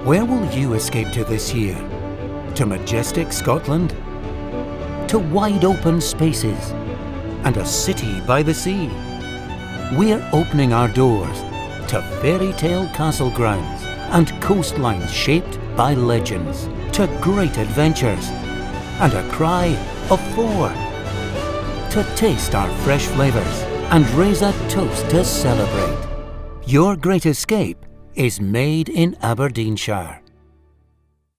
Where will you escape to this year? To majestic Scotland? To wide open spaces and a city by the sea? We're opening our doors to fairy tale castle grounds and coastlines shaped by legends, to great adventures and a cry of four, to taste our fresh flavours and raise a toast to celebrate. Your great escape is made in Aberdeenshire.